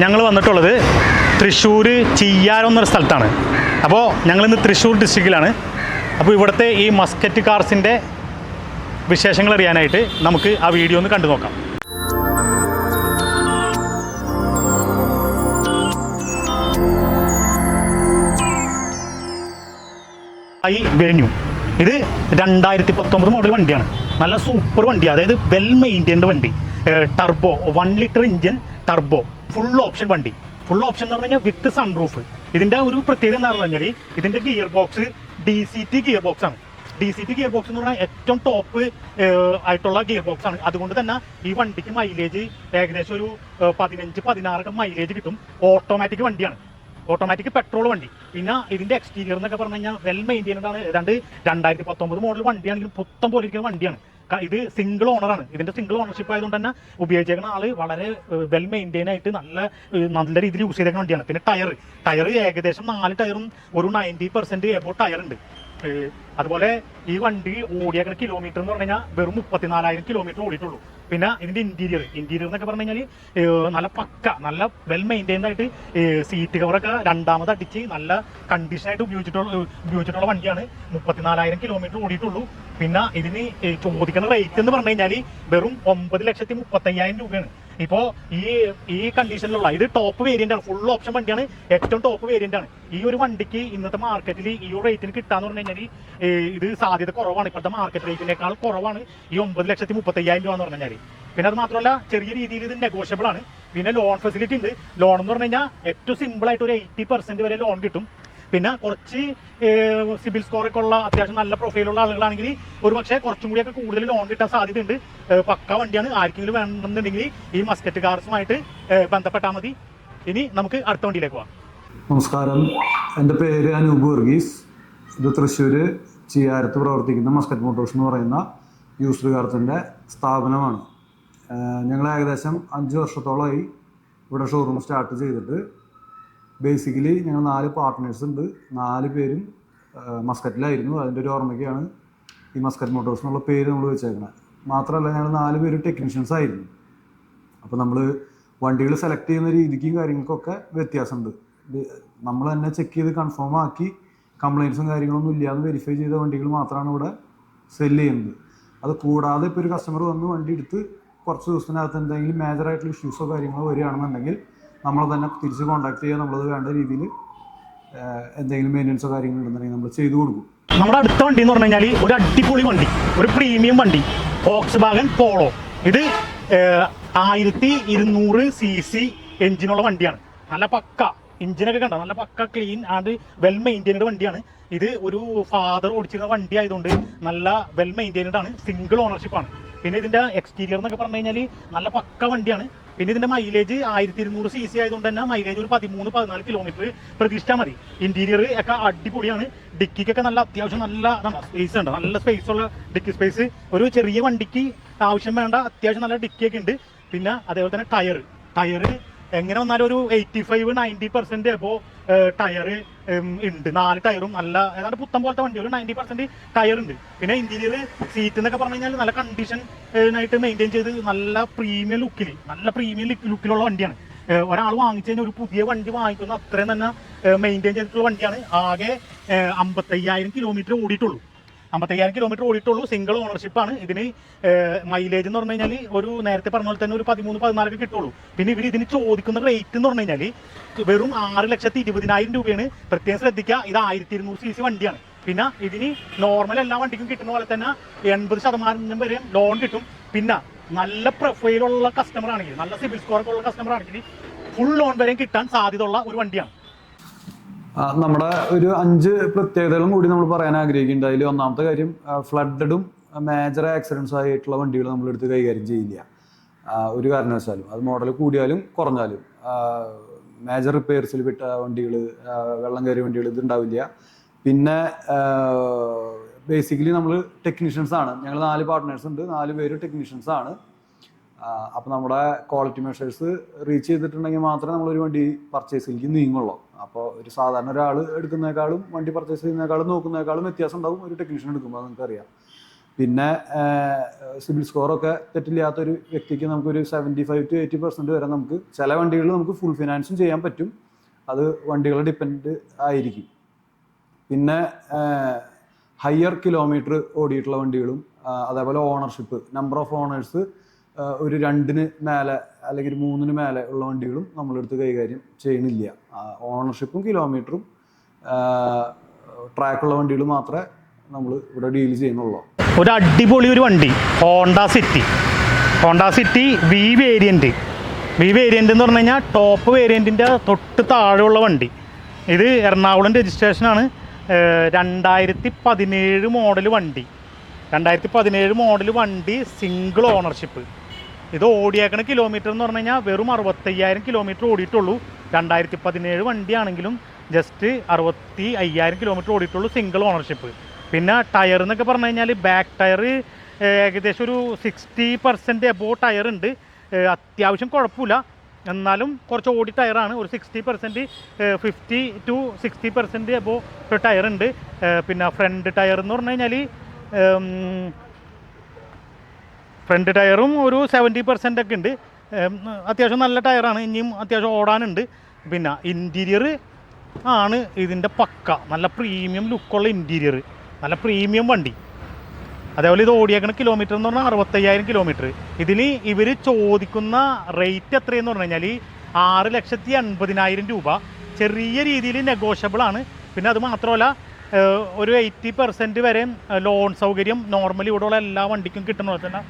ഞങ്ങൾ വന്നിട്ടുള്ളത് തൃശ്ശൂർ ചിയ്യാരം എന്നൊരു സ്ഥലത്താണ്. അപ്പോൾ ഞങ്ങളിന്ന് തൃശ്ശൂർ ഡിസ്ട്രിക്റ്റിലാണ്. അപ്പോൾ ഇവിടുത്തെ ഈ മസ്കറ്റ് കാർസിൻ്റെ വിശേഷങ്ങൾ അറിയാനായിട്ട് നമുക്ക് ആ വീഡിയോ ഒന്ന് കണ്ടു നോക്കാം. ഈ വെന്യൂ ഇത് 2019 മോഡൽ വണ്ടിയാണ്. നല്ല സൂപ്പർ വണ്ടി, അതായത് വെൽ മെയിൻറ്റൈൻഡ് വണ്ടി. Turbo 1 litre engine, turbo full option വണ്ടി. ഫുൾ ഓപ്ഷൻ എന്ന് പറഞ്ഞു കഴിഞ്ഞാൽ വിത്ത് സൺറൂഫ്. ഇതിൻ്റെ ഒരു പ്രത്യേകത എന്താണെന്ന് പറഞ്ഞാൽ ഇതിൻ്റെ gear box DCT gear box ആണ്. DCT ഗിയർ ബോക്സ് എന്ന് പറഞ്ഞാൽ ഏറ്റവും ടോപ്പ് ആയിട്ടുള്ള ഗിയർ ബോക്സ് ആണ്. അതുകൊണ്ട് തന്നെ ഈ വണ്ടിക്ക് മൈലേജ് ഏകദേശം ഒരു 15-16 മൈലേജ് കിട്ടും. ഓട്ടോമാറ്റിക് വണ്ടിയാണ്, ഓട്ടോമാറ്റിക് പെട്രോൾ വണ്ടി. പിന്നെ ഇതിന്റെ എക്സ്റ്റീരിയർ എന്നൊക്കെ പറഞ്ഞു കഴിഞ്ഞാൽ വെൽ മെയിൻറ്റൈൻഡ് ആണ്. ഏതാണ്ട് 2019 മോഡൽ വണ്ടിയാണെങ്കിലും പുത്തം പോലെ ഇരിക്കുന്ന വണ്ടിയാണ്. ഇത് സിംഗിൾ ഓണറാണ്. ഇതിന്റെ സിംഗിൾ ഓണർഷിപ്പ് ആയതുകൊണ്ട് തന്നെ ഉപയോഗിച്ചേക്കുന്ന ആള് വളരെ വെൽ മെയിൻറ്റൈൻ ആയിട്ട് നല്ല രീതിയിൽ യൂസ് ചെയ്തേക്കുന്ന വണ്ടിയാണ്. പിന്നെ ടയർ ഏകദേശം 4 ടയറും ഒരു 90% എബോ ടയർ ഉണ്ട്. അതുപോലെ ഈ വണ്ടി ഓടിയേക്കുന്ന കിലോമീറ്റർ എന്ന് പറഞ്ഞു കഴിഞ്ഞാൽ വെറും 34,000 കിലോമീറ്റർ ഓടിയിട്ടുള്ളൂ. പിന്നെ ഇതിന്റെ ഇന്റീരിയർ എന്നൊക്കെ പറഞ്ഞു കഴിഞ്ഞാൽ നല്ല പക്ക, നല്ല വെൽ മെയിൻറ്റൈൻഡ് ആയിട്ട് സീറ്റ് കവറൊക്കെ രണ്ടാമത് അടിച്ച് നല്ല കണ്ടീഷനായിട്ട് ഉപയോഗിച്ചിട്ടുള്ള വണ്ടിയാണ്. 34,000 കിലോമീറ്റർ ഓടിയിട്ടുള്ളൂ. പിന്നെ ഇതിന് ചോദിക്കുന്ന റേറ്റ് എന്ന് പറഞ്ഞു കഴിഞ്ഞാൽ വെറും 9,35,000 രൂപയാണ്. ഇപ്പോൾ ഈ കണ്ടീഷനിലുള്ള ഇത് ടോപ്പ് വേരിയന്റ് ആണ്, ഫുൾ ഓപ്ഷൻ വണ്ടിയാണ്, ഏറ്റവും ടോപ്പ് വേരിയന്റ് ആണ്. ഈ ഒരു വണ്ടിക്ക് ഇന്നത്തെ മാർക്കറ്റിൽ ഈ ഒരു റേറ്റിന് കിട്ടാന്ന് പറഞ്ഞു കഴിഞ്ഞാൽ ഇത് സാധ്യത കുറവാണ്. ഇപ്പോഴത്തെ മാർക്കറ്റ് റേറ്റിനേക്കാൾ കുറവാണ് ഈ 9,35,000 രൂപ എന്ന് പറഞ്ഞു കഴിഞ്ഞാൽ. പിന്നെ അത് മാത്രമല്ല ചെറിയ രീതിയിൽ ഇത് നെഗോഷ്യബിൾ ആണ്. പിന്നെ ലോൺ ഫെസിലിറ്റി ഉണ്ട്. ലോൺ എന്ന് പറഞ്ഞു കഴിഞ്ഞാൽ ഏറ്റവും സിമ്പിൾ ആയിട്ട് ഒരു 80% വരെ ലോൺ കിട്ടും. പിന്നെ കുറച്ച് സിബിൽ സ്കോറൊക്കെ ഉള്ള അത്യാവശ്യം നല്ല പ്രൊഫൈലുള്ള ആളുകളാണെങ്കിൽ ഒരു പക്ഷേ കുറച്ചും കൂടിയൊക്കെ കൂടുതൽ ലോൺ കിട്ടാൻ സാധ്യതയുണ്ട്. പക്ക വണ്ടിയാണ്. ആർക്കെങ്കിലും വേണമെന്നുണ്ടെങ്കിൽ ഈ മസ്കറ്റ് കാർസുമായിട്ട് ബന്ധപ്പെട്ടാൽ മതി. ഇനി നമുക്ക് അടുത്ത വണ്ടിയിലേക്ക് പോകാം. നമസ്കാരം, എൻ്റെ പേര് അനൂപ് വർഗീസ്. ഇത് തൃശ്ശൂർ ചിയ്യാരത്ത് പ്രവർത്തിക്കുന്ന മസ്കറ്റ് മോട്ടോഴ്സ് എന്ന് പറയുന്ന യൂസ്ഡ് കാർസിൻ്റെ സ്ഥാപനമാണ്. ഞങ്ങൾ ഏകദേശം 5 വർഷത്തോളമായി ഇവിടെ ഷോറൂം സ്റ്റാർട്ട് ചെയ്തിട്ട്. ബേസിക്കലി ഞങ്ങൾ 4 പാർട്ട്നേഴ്സ് ഉണ്ട്. 4 പേരും മസ്കറ്റിലായിരുന്നു. അതിൻ്റെ ഒരു ഓർമ്മയ്ക്കാണ് ഈ മസ്കറ്റ് മോട്ടോഴ്സ് എന്നുള്ള പേര് നമ്മൾ വെച്ചേക്കുന്നത്. മാത്രമല്ല ഞങ്ങൾ 4 പേരും ടെക്നീഷ്യൻസ് ആയിരുന്നു. അപ്പോൾ നമ്മൾ വണ്ടികൾ സെലക്ട് ചെയ്യുന്ന രീതിക്കും കാര്യങ്ങൾക്കൊക്കെ വ്യത്യാസമുണ്ട്. നമ്മൾ തന്നെ ചെക്ക് ചെയ്ത് കൺഫേം ആക്കി കംപ്ലയിൻസും കാര്യങ്ങളൊന്നും ഇല്ലയെന്ന് വെരിഫൈ ചെയ്ത വണ്ടികൾ മാത്രമാണ് ഇവിടെ സെല്ല് ചെയ്യുന്നത്. അത് കൂടാതെ ഇപ്പോൾ ഒരു കസ്റ്റമർ വന്ന് വണ്ടി എടുത്ത് കുറച്ച് ദിവസത്തിനകത്ത് എന്തെങ്കിലും മേജറായിട്ടുള്ള ഇഷ്യൂസോ കാര്യങ്ങളോ വരികയാണെന്നുണ്ടെങ്കിൽ നമ്മളെ തന്നെ തിരിച്ച് കോൺടാക്ട് ചെയ്യുക. നമ്മളത് വേണ്ട രീതിയിൽ എന്തെങ്കിലും മെയിൻ്റനൻസോ കാര്യങ്ങളുണ്ടെന്നുണ്ടെങ്കിൽ നമ്മൾ ചെയ്തു കൊടുക്കും. നമ്മുടെ അടുത്ത വണ്ടി എന്ന് പറഞ്ഞു കഴിഞ്ഞാൽ ഒരു അടിപൊളി വണ്ടി, ഒരു പ്രീമിയം വണ്ടി, വോക്സ്വാഗൺ പോളോ. ഇത് 1200 cc എഞ്ചിനുള്ള വണ്ടിയാണ്. നല്ല പക്ക എഞ്ചിനൊക്കെ കണ്ട നല്ല പക്ക ക്ലീൻ ആൻഡ് വെൽ മെയിൻറ്റൈൻഡ് വണ്ടിയാണ്. ഇത് ഒരു ഫാദർ ഓടിച്ചിരുന്ന വണ്ടി ആയതുകൊണ്ട് നല്ല വെൽ മെയിൻറ്റൈൻഡ് ആണ്. സിംഗിൾ ഓണർഷിപ്പാണ്. പിന്നെ ഇതിൻ്റെ എക്സ്റ്റീരിയർ എന്നൊക്കെ പറഞ്ഞു കഴിഞ്ഞാൽ നല്ല പക്ക വണ്ടിയാണ്. പിന്നെ ഇതിൻ്റെ മൈലേജ് 1200 cc ആയതുകൊണ്ട് തന്നെ മൈലേജ് ഒരു 13-14 കിലോമീറ്റർ പ്രതീക്ഷിച്ചാൽ മതി. ഇന്റീരിയർ ഒക്കെ അടിപൊളിയാണ്. ഡിക്കിക്കൊക്കെ നല്ല അത്യാവശ്യം നല്ല സ്പേസ് ഉണ്ട്, നല്ല സ്പേസ് ഉള്ള ഡിക്കി സ്പേസ്. ഒരു ചെറിയ വണ്ടിക്ക് ആവശ്യം വേണ്ട അത്യാവശ്യം നല്ല ഡിക്കിയൊക്കെ ഉണ്ട്. പിന്നെ അതേപോലെ തന്നെ ടയർ എങ്ങനെ വന്നാലും ഒരു 85-90% എബോ ടയർ ഉണ്ട്. 4 ടയറും നല്ല ഏതാണ്ട് പുത്തം പോലത്തെ വണ്ടി, ഒരു 90% ടയർ ഉണ്ട്. പിന്നെ ഇന്റീരിയർ സീറ്റ് എന്നൊക്കെ പറഞ്ഞു കഴിഞ്ഞാൽ നല്ല കണ്ടീഷൻ ആയിട്ട് മെയിൻറ്റെയിൻ ചെയ്ത് നല്ല പ്രീമിയം ലുക്കിലുള്ള വണ്ടിയാണ്. ഒരാൾ വാങ്ങിച്ചു കഴിഞ്ഞാൽ ഒരു പുതിയ വണ്ടി വാങ്ങിക്കുന്ന അത്രയും തന്നെ മെയിൻറ്റെയിൻ ചെയ്തിട്ടുള്ള വണ്ടിയാണ്. ആകെ 55,000 കിലോമീറ്റർ ഓടിയിട്ടുള്ളൂ. 55,000 കിലോമീറ്റർ ഓടിയിട്ടുള്ളൂ. സിംഗിൾ ഓണർഷിപ്പാണ്. ഇതിന് മൈലേജ് എന്ന് പറഞ്ഞു കഴിഞ്ഞാൽ ഒരു നേരത്തെ പറഞ്ഞ പോലെ തന്നെ ഒരു 13-14 കിട്ടുള്ളൂ. പിന്നെ ഇവർ ഇതിന് ചോദിക്കുന്ന റേറ്റ് എന്ന് പറഞ്ഞു കഴിഞ്ഞാൽ വെറും 6,20,000 രൂപയാണ്. പ്രത്യേകം ശ്രദ്ധിക്കുക, ഇത് 1200 cc വണ്ടിയാണ്. പിന്നെ ഇതിന് നോർമൽ എല്ലാ വണ്ടിക്കും കിട്ടുന്ന പോലെ തന്നെ 80% വരെ ലോൺ കിട്ടും. പിന്നെ നല്ല പ്രൊഫൈലുള്ള കസ്റ്റമർ ആണെങ്കിൽ, നല്ല സിബിൽ സ്കോറൊക്കെ ഉള്ള കസ്റ്റമർ ആണെങ്കിൽ ഫുൾ ലോൺ വരെയും കിട്ടാൻ സാധ്യതയുള്ള ഒരു വണ്ടിയാണ്. നമ്മുടെ ഒരു 5 പ്രത്യേകതകളും കൂടി നമ്മൾ പറയാൻ ആഗ്രഹിക്കുന്നുണ്ട്. അതിൽ ഒന്നാമത്തെ കാര്യം, ഫ്ലഡഡും മേജർ ആക്സിഡൻസ് ആയിട്ടുള്ള വണ്ടികൾ നമ്മളെടുത്ത് കൈകാര്യം ചെയ്യില്ല ഒരു കാരണവശാലും. അത് മോഡൽ കൂടിയാലും കുറഞ്ഞാലും. മേജർ റിപ്പയർസിൽ വിട്ട വണ്ടികൾ, വെള്ളം കയറിയ വണ്ടികൾ ഇതുണ്ടാവില്ല. പിന്നെ ബേസിക്കലി നമ്മൾ ടെക്നീഷ്യൻസ് ആണ്. ഞങ്ങൾ 4 പാർട്ട്നേഴ്സ് ഉണ്ട്, 4 പേര് ടെക്നീഷ്യൻസ് ആണ്. അപ്പോൾ നമ്മുടെ ക്വാളിറ്റി മെഷേഴ്സ് റീച്ച് ചെയ്തിട്ടുണ്ടെങ്കിൽ മാത്രമേ നമ്മളൊരു വണ്ടി പർച്ചേസിലേക്ക് നീങ്ങുള്ളൂ. അപ്പോൾ ഒരു സാധാരണ ഒരാൾ എടുക്കുന്നതിനേക്കാളും വണ്ടി പർച്ചേസ് ചെയ്യുന്നതിനേക്കാളും നോക്കുന്നതിനേക്കാളും വ്യത്യാസം ഉണ്ടാവും ഒരു ടെക്നീഷ്യൻ എടുക്കുമ്പോൾ, നിങ്ങൾക്കറിയാം. പിന്നെ സിബിൽ സ്കോറൊക്കെ തെറ്റില്ലാത്തൊരു വ്യക്തിക്ക് നമുക്കൊരു 75 to 80% വരെ നമുക്ക് ചില വണ്ടികളിൽ നമുക്ക് ഫുൾ ഫിനാൻസും ചെയ്യാൻ പറ്റും. അത് വണ്ടികളെ ഡിപ്പെൻഡ് ആയിരിക്കും. പിന്നെ ഹയർ കിലോമീറ്റർ ഓടിയിട്ടുള്ള വണ്ടികളും അതേപോലെ ഓണർഷിപ്പ് നമ്പർ ഓഫ് ഓണേഴ്സ് ഒരു 2 മേലെ അല്ലെങ്കിൽ 3 മേലെ ഉള്ള വണ്ടികളും നമ്മളെടുത്ത് കൈകാര്യം ചെയ്യുന്നില്ല. ഓണർഷിപ്പും കിലോമീറ്ററും ട്രാക്കുള്ള വണ്ടികൾ മാത്രമേ നമ്മൾ ഇവിടെ ഡീൽ ചെയ്യുന്നുള്ളൂ. ഒരു അടിപൊളി ഒരു വണ്ടി ഹോണ്ട സിറ്റി വി വേരിയൻറ്റ് എന്ന് പറഞ്ഞു കഴിഞ്ഞാൽ ടോപ്പ് വേരിയൻറ്റിൻ്റെ തൊട്ട് താഴെയുള്ള വണ്ടി. ഇത് എറണാകുളം രജിസ്ട്രേഷനാണ്. 2017 മോഡൽ വണ്ടി സിംഗിൾ ഓണർഷിപ്പ്. ഇത് ഓടിയേക്കണ കിലോമീറ്റർ എന്ന് പറഞ്ഞു കഴിഞ്ഞാൽ വെറും 65,000 കിലോമീറ്റർ ഓടിയിട്ടുള്ളൂ. 2017 വണ്ടിയാണെങ്കിലും ജസ്റ്റ് 65,000 കിലോമീറ്റർ ഓടിയിട്ടുള്ളൂ, സിംഗിൾ ഓണർഷിപ്പ്. പിന്നെ ടയർ എന്നൊക്കെ പറഞ്ഞു കഴിഞ്ഞാൽ ബാക്ക് ടയർ ഏകദേശം ഒരു 60% എബോ ടയർ ഉണ്ട്. അത്യാവശ്യം കുഴപ്പമില്ല, എന്നാലും കുറച്ച് ഓടി ടയറാണ്. ഒരു 60% 50 to 60% എബോ ടയർ ഉണ്ട്. പിന്നെ ഫ്രണ്ട് ടയർ എന്ന് പറഞ്ഞു കഴിഞ്ഞാൽ ഫ്രണ്ട് ടയറും ഒരു 70% ഒക്കെ ഉണ്ട്. അത്യാവശ്യം നല്ല ടയറാണ്, ഇനിയും അത്യാവശ്യം ഓടാനുണ്ട്. പിന്നെ ഇൻറ്റീരിയർ ആണ് ഇതിൻ്റെ പക്ക, നല്ല പ്രീമിയം ലുക്കുള്ള ഇൻറ്റീരിയർ, നല്ല പ്രീമിയം വണ്ടി. അതേപോലെ ഇത് ഓടിയേക്കുന്ന കിലോമീറ്റർ എന്ന് പറഞ്ഞാൽ 65,000 കിലോമീറ്റർ. ഇതിന് ഇവർ ചോദിക്കുന്ന റേറ്റ് എത്രയെന്ന് പറഞ്ഞു കഴിഞ്ഞാൽ 6,80,000 രൂപ. ചെറിയ രീതിയിൽ നെഗോഷ്യബിളാണ്. പിന്നെ അത് മാത്രമല്ല ഒരു 80% വരെ ലോൺ സൗകര്യം നോർമലി ഇവിടെയുള്ള എല്ലാ വണ്ടിക്കും കിട്ടുന്ന പോലെ തന്നെ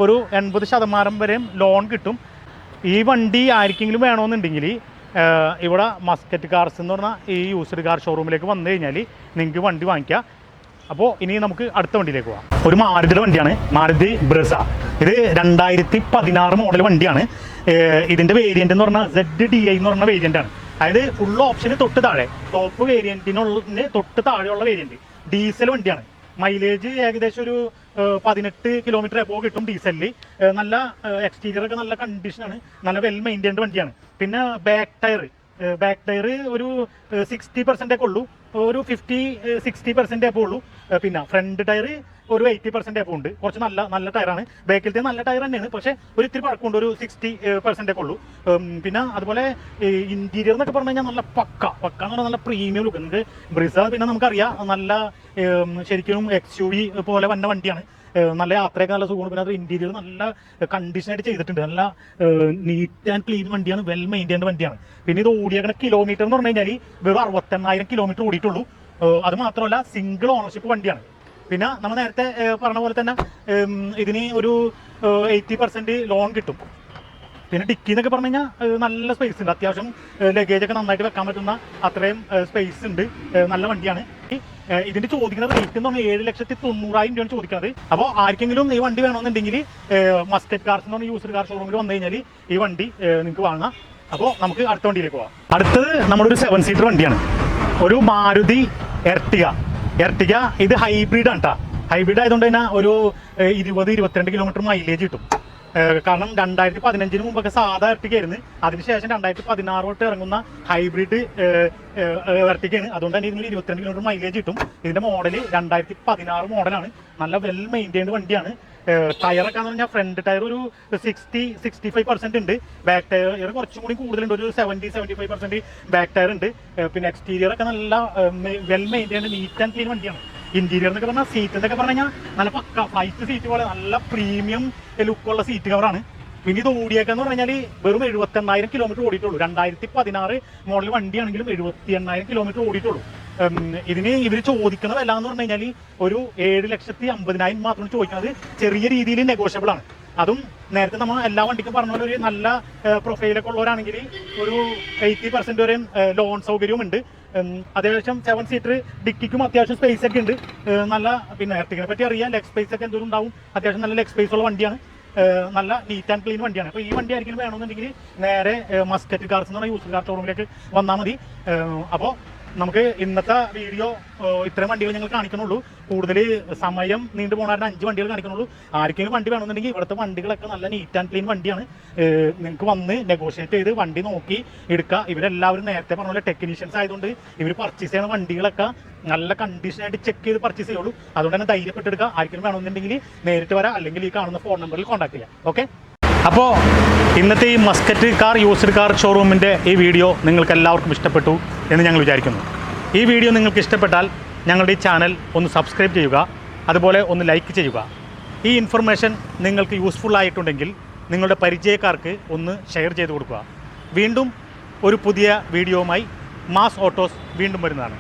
ഒരു 80% വരെയും ലോൺ കിട്ടും. ഈ വണ്ടി ആർക്കെങ്കിലും വേണമെന്നുണ്ടെങ്കിൽ ഇവിടെ മസ്കറ്റ് കാർസ് എന്ന് പറഞ്ഞാൽ ഈ യൂസ്ഡ് കാർ ഷോറൂമിലേക്ക് വന്നു കഴിഞ്ഞാൽ നിങ്ങൾക്ക് വണ്ടി വാങ്ങിക്കാം. അപ്പോൾ ഇനി നമുക്ക് അടുത്ത വണ്ടിയിലേക്ക് പോകാം. ഒരു മാരുതിയുടെ വണ്ടിയാണ്, മാരുതി ബ്രസ. ഇത് 2016 മോഡൽ വണ്ടിയാണ്. ഇതിൻ്റെ വേരിയൻ്റ് എന്ന് പറഞ്ഞാൽ ZDI എന്ന് പറഞ്ഞ വേരിയൻ്റാണ്. അതായത് ഫുൾ ഓപ്ഷന് തൊട്ട് താഴെ ടോപ്പ് വേരിയൻറ്റിന് തൊട്ട് താഴെയുള്ള വേരിയൻറ്റ് ഡീസൽ വണ്ടിയാണ്. മൈലേജ് ഏകദേശം ഒരു 18 കിലോമീറ്റർ എബോ കിട്ടും ഡീസലിൽ. നല്ല എക്സ്റ്റീരിയറൊക്കെ നല്ല കണ്ടീഷനാണ്, നല്ല വെൽ മെയിൻറ്റൈൻഡ് വണ്ടിയാണ്. പിന്നെ ബാക്ക് ടയർ ഒരു 60% ഒക്കെ ഉള്ളൂ, ഒരു 50-60% എബോ ഉള്ളൂ. പിന്നെ ഫ്രണ്ട് ടയർ ഒരു 80% എബോ ഉണ്ട്. കുറച്ച് നല്ല ടയറാണ്. ബാക്കിലത്തെ നല്ല ടയർ തന്നെയാണ്, പക്ഷേ ഒരു ഇത്തിരി പഴക്കമുണ്ട്, ഒരു 60% ഒക്കെ ഉള്ളൂ. പിന്നെ അതുപോലെ ഇൻറ്റീരിയർ എന്നൊക്കെ പറഞ്ഞു കഴിഞ്ഞാൽ നല്ല പക്ക എന്ന് പറഞ്ഞാൽ നല്ല പ്രീമിയം ലുക്ക് ഉണ്ട് ബ്രിസ. പിന്നെ നമുക്കറിയാം നല്ല ശരിക്കും XUV പോലെ വന്ന വണ്ടിയാണ്. നല്ല യാത്രയൊക്കെ നല്ല സുഖമാണ്. പിന്നെ അത് ഇൻറ്റീരിയർ നല്ല കണ്ടീഷനായിട്ട് ചെയ്തിട്ടുണ്ട്. നല്ല നീറ്റ് ആൻഡ് ക്ലീൻ വണ്ടിയാണ്, വെൽ മെയിൻറ്റൈൻഡ് വണ്ടിയാണ്. പിന്നെ ഇത് ഓടിയേക്കണ കിലോമീറ്റർ എന്ന് പറഞ്ഞു കഴിഞ്ഞാൽ വെറും 68,000 കിലോമീറ്റർ ഓടിയിട്ടുള്ളൂ. അത് മാത്രമല്ല സിംഗിൾ ഓണർഷിപ്പ് വണ്ടിയാണ്. പിന്നെ നമ്മൾ നേരത്തെ പറഞ്ഞ പോലെ തന്നെ ഇതിന് ഒരു 80% ലോൺ കിട്ടും. പിന്നെ ഡിക്കി എന്നൊക്കെ പറഞ്ഞു കഴിഞ്ഞാൽ നല്ല സ്പേസ് ഉണ്ട്, അത്യാവശ്യം ലഗേജൊക്കെ നന്നായിട്ട് വെക്കാൻ പറ്റുന്ന അത്രയും സ്പേസ് ഉണ്ട്. നല്ല വണ്ടിയാണ്. ഇതിന്റെ ചോദിക്കുന്ന റേറ്റ് എന്ന് പറഞ്ഞാൽ 7,90,000 രൂപയാണ് ചോദിക്കുന്നത്. അപ്പോൾ ആർക്കെങ്കിലും ഈ വണ്ടി വേണമെന്നുണ്ടെങ്കിൽ മസ്കറ്റ് കാർസ് എന്ന് പറഞ്ഞ യൂസ്ഡ് കാർ ഷോറൂമിൽ വന്നു കഴിഞ്ഞാൽ ഈ വണ്ടി നിങ്ങൾക്ക് വാങ്ങാം. അപ്പോൾ നമുക്ക് അടുത്ത വണ്ടിയിലേക്ക് പോകാം. അടുത്തത് നമ്മുടെ ഒരു 7 സീറ്റർ വണ്ടിയാണ്, ഒരു മാരുതി എർട്ടിഗ. ഇത് ഹൈബ്രിഡ് ആണ് കേട്ടോ. ഹൈബ്രിഡ് ആയതുകൊണ്ട് തന്നെ ഒരു 20-22 കിലോമീറ്റർ മൈലേജ് കിട്ടും. കാരണം 2015 മുമ്പൊക്കെ സാധാ എർട്ടിഗയായിരുന്നു. അതിനുശേഷം 2016 തൊട്ട് ഇറങ്ങുന്ന ഹൈബ്രിഡ് എർട്ടിഗയാണ്. അതുകൊണ്ട് തന്നെ ഇതിന് 22 കിലോമീറ്റർ മൈലേജ് കിട്ടും. ഇതിന്റെ മോഡൽ 2016 മോഡലാണ്. നല്ല വെൽ മെയിൻറ്റൈൻഡ് വണ്ടിയാണ്. ടയറൊക്കെ എന്ന് പറഞ്ഞാൽ ഫ്രണ്ട് ടയർ ഒരു 60-65% ഉണ്ട്. ബാക്ക് ടയർ കുറച്ചും കൂടി കൂടുതലുണ്ട്, ഒരു 70-75% ബാക്ക് ടയർ ഉണ്ട്. പിന്നെ എക്സ്റ്റീരിയർ ഒക്കെ നല്ല well maintained neat and clean വണ്ടിയാണ്. ഇന്റീരിയർ എന്നൊക്കെ പറഞ്ഞാൽ സീറ്റ് എന്നൊക്കെ പറഞ്ഞു കഴിഞ്ഞാൽ നല്ല പക്ക ഫ്ലൈറ്റ് സീറ്റ് പോലെ നല്ല പ്രീമിയം ലുക്കുള്ള സീറ്റ് കവറാണ്. പിന്നെ ഇത് ഓടിയേക്കെന്ന് പറഞ്ഞു കഴിഞ്ഞാൽ വെറും 78,000 കിലോമീറ്റർ ഓടിയിട്ടുള്ളൂ. 2016 മോഡൽ വണ്ടിയാണെങ്കിലും 78,000 കിലോമീറ്റർ ഓടിയിട്ടുള്ളൂ. ഇതിന് ഇവർ ചോദിക്കുന്ന വില എന്ന് പറഞ്ഞു കഴിഞ്ഞാൽ ഒരു 7,50,000 മാത്രം ചോദിക്കുന്നത്. ചെറിയ രീതിയിൽ നെഗോഷ്യബിൾ ആണ്. അതും നേരത്തെ നമ്മൾ എല്ലാ വണ്ടിക്കും പറഞ്ഞ പോലെ ഒരു നല്ല പ്രൊഫൈലൊക്കെ ഉള്ളവരാണെങ്കിൽ ഒരു 80% വരെയും ലോൺ സൗകര്യവും ഉണ്ട്. അത്യാവശ്യം 7 സീറ്റർ ഡിക്കിക്കും അത്യാവശ്യം സ്പേസ് ഒക്കെ ഉണ്ട്. നല്ല പിന്നെ എർട്ടിഗയെ പറ്റി അറിയാം, ലെഗ് സ്പേസ് ഒക്കെ എന്തെങ്കിലും ഉണ്ടാവും. അത്യാവശ്യം നല്ല ലെഗ് സ്പേസ് ഉള്ള വണ്ടിയാണ്. നല്ല നീറ്റ് ആൻഡ് ക്ലീൻ വണ്ടിയാണ്. അപ്പോൾ ഈ വണ്ടി ആയിരിക്കും വേണമെന്നുണ്ടെങ്കിൽ നേരെ മസ്കറ്റ് കാർസ് എന്ന് പറഞ്ഞാൽ യൂസ്ഡ് കാർ ഷോറൂമിലേക്ക് വന്നാൽ മതി. അപ്പോൾ നമുക്ക് ഇന്നത്തെ വീഡിയോ ഇത്രയും വണ്ടികൾ ഞങ്ങൾ കാണിക്കണുള്ളൂ. കൂടുതൽ സമയം നീണ്ടു പോകാൻ 5 വണ്ടികൾ കാണിക്കണുള്ളൂ. ആർക്കെങ്കിലും വണ്ടി വേണമെന്നുണ്ടെങ്കിൽ ഇവിടുത്തെ വണ്ടികളൊക്കെ നല്ല നീറ്റ് ആൻഡ് ക്ലീൻ വണ്ടിയാണ്. നിങ്ങൾക്ക് വന്ന് നെഗോഷിയേറ്റ് ചെയ്ത് വണ്ടി നോക്കി എടുക്കുക. ഇവരെല്ലാവരും നേരത്തെ പറഞ്ഞ പോലെ ടെക്നീഷ്യൻസ് ആയതുകൊണ്ട് ഇവർ പർച്ചേസ് ചെയ്യുന്ന വണ്ടികളൊക്കെ നല്ല കണ്ടീഷനായിട്ട് ചെക്ക് ചെയ്ത് പർച്ചേസ് ചെയ്യുള്ളൂ. അതുകൊണ്ട് തന്നെ ധൈര്യപ്പെട്ടെടുക്കുക. ആർക്കെങ്കിലും വേണമെന്നുണ്ടെങ്കിൽ നേരിട്ട് വരാം, അല്ലെങ്കിൽ ഈ കാണുന്ന ഫോൺ നമ്പറിൽ കോൺടാക്ട് ചെയ്യാം. ഓക്കെ, അപ്പോൾ ഇന്നത്തെ ഈ മസ്കറ്റ് കാർ യൂസ്ഡ് കാർ ഷോറൂമിൻ്റെ ഈ വീഡിയോ നിങ്ങൾക്ക് എല്ലാവർക്കും ഇഷ്ടപ്പെട്ടു എന്ന് ഞങ്ങൾ വിചാരിക്കുന്നു. ഈ വീഡിയോ നിങ്ങൾക്ക് ഇഷ്ടപ്പെട്ടാൽ ഞങ്ങളുടെ ഈ ചാനൽ ഒന്ന് സബ്സ്ക്രൈബ് ചെയ്യുക, അതുപോലെ ഒന്ന് ലൈക്ക് ചെയ്യുക. ഈ ഇൻഫർമേഷൻ നിങ്ങൾക്ക് യൂസ്ഫുൾ ആയിട്ടുണ്ടെങ്കിൽ നിങ്ങളുടെ പരിചയക്കാർക്ക് ഒന്ന് ഷെയർ ചെയ്ത് കൊടുക്കുക. വീണ്ടും ഒരു പുതിയ വീഡിയോയുമായി മാസ് ഓട്ടോസ് വീണ്ടും വരുന്നതാണ്.